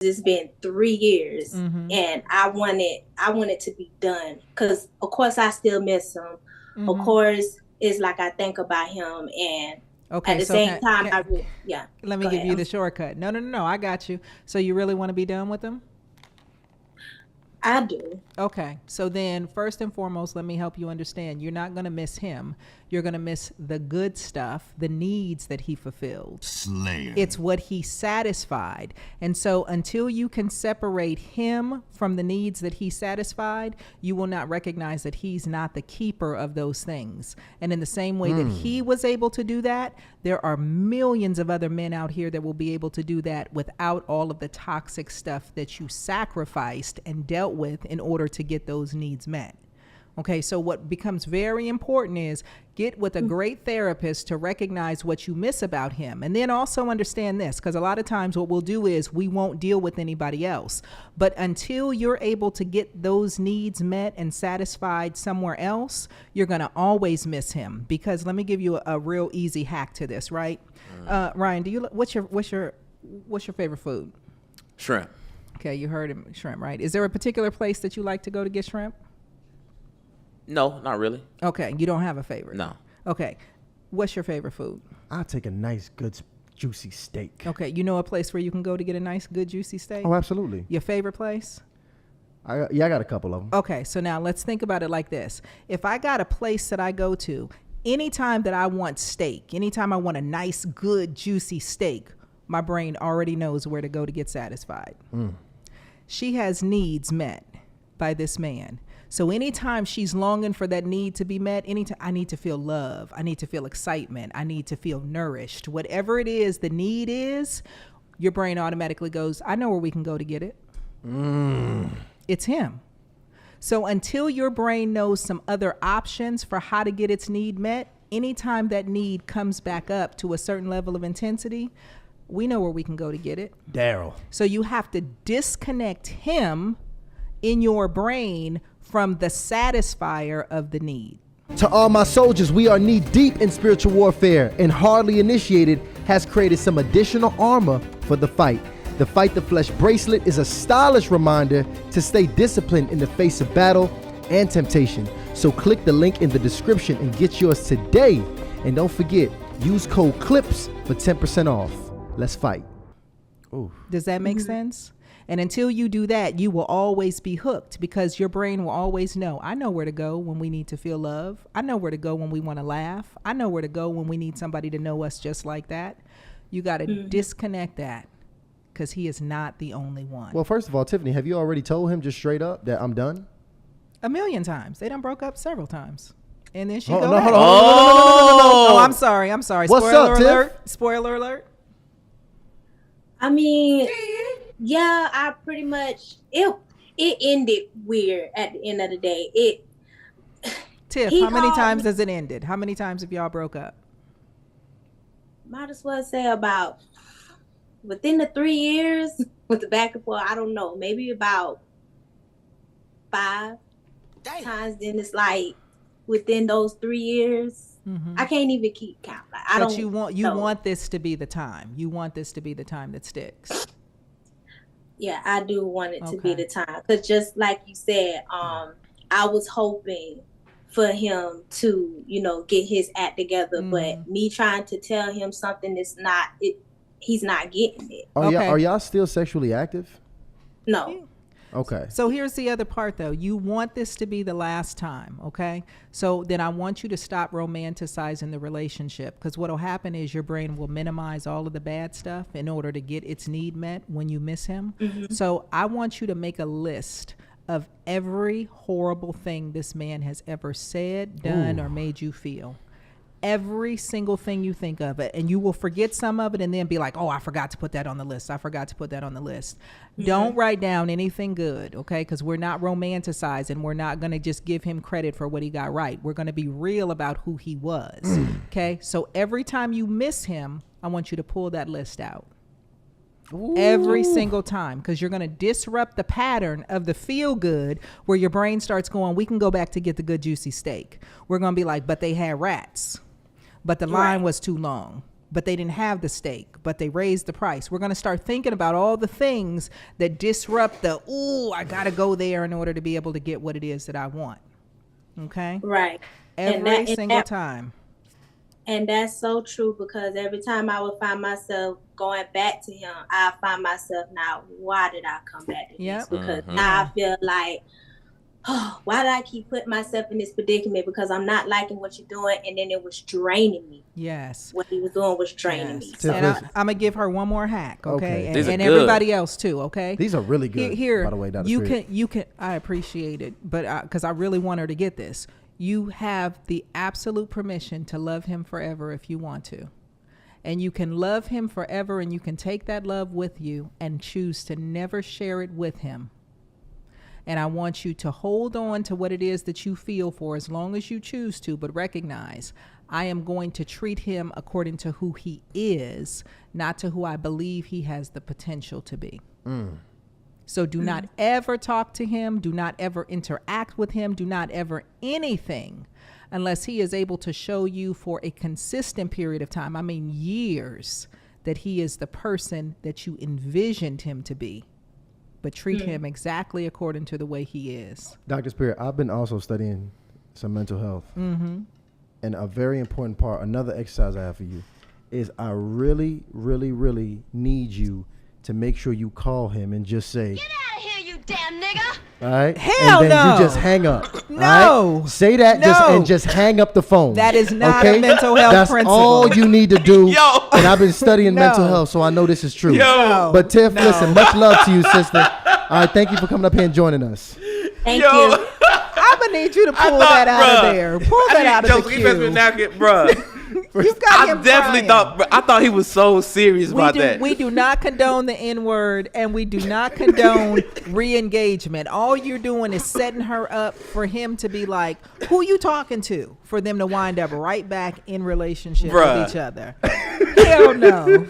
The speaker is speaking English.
it's been 3 years, Mm-hmm. and I wanted to be done, because of course I still miss him. Of Mm-hmm. course, it's like I think about him, and at Okay, the so same time yeah. let me Go give ahead. you the shortcut. No, no, no, no. I got you. So you really want to be done with him? I do. Okay, so then first and foremost, let me help you understand. You're not going to miss him. You're going to miss the good stuff, the needs that he fulfilled. Slayer. It's what he satisfied. And so until you can separate him from the needs that he satisfied, you will not recognize that he's not the keeper of those things. And in the same way that he was able to do that, there are millions of other men out here that will be able to do that without all of the toxic stuff that you sacrificed and dealt with in order to get those needs met. Okay, so what becomes very important is get with a great therapist to recognize what you miss about him. And then also understand this, because a lot of times what we'll do is we won't deal with anybody else. But until you're able to get those needs met and satisfied somewhere else, you're going to always miss him. Because let me give you a real easy hack to this, right? Ryan, what's your favorite food? Shrimp. Okay, you heard him, shrimp, right? Is there a particular place that you like to go to get shrimp? No, not really. Okay, you don't have a favorite? No. Okay, what's your favorite food? I'll take a nice, good, juicy steak. Okay, you know a place where you can go to get a nice, good, juicy steak? Oh, absolutely. Your favorite place? I got a couple of them. Okay, so now let's think about it like this. If I got a place that I go to, anytime that I want steak, anytime I want a nice, good, juicy steak, my brain already knows where to go to get satisfied. She has needs met by this man. So anytime she's longing for that need to be met, anytime I need to feel love, I need to feel excitement, I need to feel nourished, whatever it is the need is, your brain automatically goes, I know where we can go to get it. It's him. So until your brain knows some other options for how to get its need met, anytime that need comes back up to a certain level of intensity, we know where we can go to get it. Daryl. So you have to disconnect him in your brain from the satisfier of the need. To all my soldiers, we are knee deep in spiritual warfare, and Hardly Initiated has created some additional armor for the fight. The Fight the Flesh bracelet is a stylish reminder to stay disciplined in the face of battle and temptation. So click the link in the description and get yours today. And don't forget, use code CLIPS for 10% off. Let's fight. Ooh. Does that make sense? And until you do that, you will always be hooked, because your brain will always know, I know where to go when we need to feel love. I know where to go when we want to laugh. I know where to go when we need somebody to know us just like that. You got to disconnect that, because he is not the only one. Well, first of all, Tiffany, have you already told him just straight up that I'm done? A million times. They done broke up several times. And then she Hold go on, back. hold on. Oh, I'm sorry. What's Spoiler up, Tiff? alert. Spoiler alert. I mean, yeah, I pretty much it ended weird at the end of the day. Tiff, He how many called times me- has it ended? How many times have y'all broke up? Might as well say about within the 3 years with the back and forth. I don't know, maybe about 5 times. Then it's like within those 3 years. I can't even keep count. Like, I But don't. you know. want this to be the time. You want this to be the time that sticks. Yeah, I do want it to be Okay. the time, because just like you said, I was hoping for him to, get his act together, but me trying to tell him something that's not it, he's not getting it. Are Okay. y'all still sexually active? No. Okay. So here's the other part, though. You want this to be the last time, okay? So then I want you to stop romanticizing the relationship, because what will happen is your brain will minimize all of the bad stuff in order to get its need met when you miss him. So I want you to make a list of every horrible thing this man has ever said, done, or made you feel. Every single thing you think of it, and you will forget some of it and then be like, oh, I forgot to put that on the list. I forgot to put that on the list. Don't write down anything good, okay? Because we're not romanticizing. We're not going to just give him credit for what he got right. We're going to be real about who he was, okay? So every time you miss him, I want you to pull that list out. Every single time, because you're going to disrupt the pattern of the feel good, where your brain starts going, we can go back to get the good juicy steak. We're going to be like, but they had rats, but the line was too long. but they didn't have the steak, but they raised the price. We're going to start thinking about all the things that disrupt I got to go there in order to be able to get what it is that I want. Okay? Right. Every single time. And that's so true, because every time I would find myself going back to him, I find myself now, why did I come back to this? Because now I feel like, oh, why did I keep putting myself in this predicament? Because I'm not liking what you're doing, and then it was draining me. Yes. What he was doing was draining me. So. And I'm going to give her one more hack, okay? And good. everybody else too, okay? These are really good, Here, by the way, Dr. you Spirit. can, I appreciate it, but because I really want her to get this. You have the absolute permission to love him forever if you want to. And you can love him forever, and you can take that love with you and choose to never share it with him. And I want you to hold on to what it is that you feel for as long as you choose to, but recognize I am going to treat him according to who he is, not to who I believe he has the potential to be. So do not ever talk to him. Do not ever interact with him. Do not ever anything unless he is able to show you for a consistent period of time, I mean years, that he is the person that you envisioned him to be. But treat him exactly according to the way he is. Dr. Spirit, I've been also studying some mental health. And a very important part, another exercise I have for you, is I really, really, really need you to make sure you call him and just say, "Get out of here, you damn nigga!" All right? Hell and then no. you just hang up. No. All right? Say that No. just hang up the phone. That is not a mental health That's principle. all you need to do. Yo. And I've been studying No. mental health, so I know this is true. Yo. But Tiff, No. listen, much love to you, sister. All right, thank you for coming up here and joining us. Thank Yo. you. I'm going to need you to pull that out of there. Pull that out of the queue. Bruh. You got I him definitely crying. I thought he was so serious about that. We do not condone the N-word, and we do not condone re-engagement. All you're doing is setting her up for him to be like, who you talking to? For them to wind up right back in relationship Bruh. with each other. Hell no.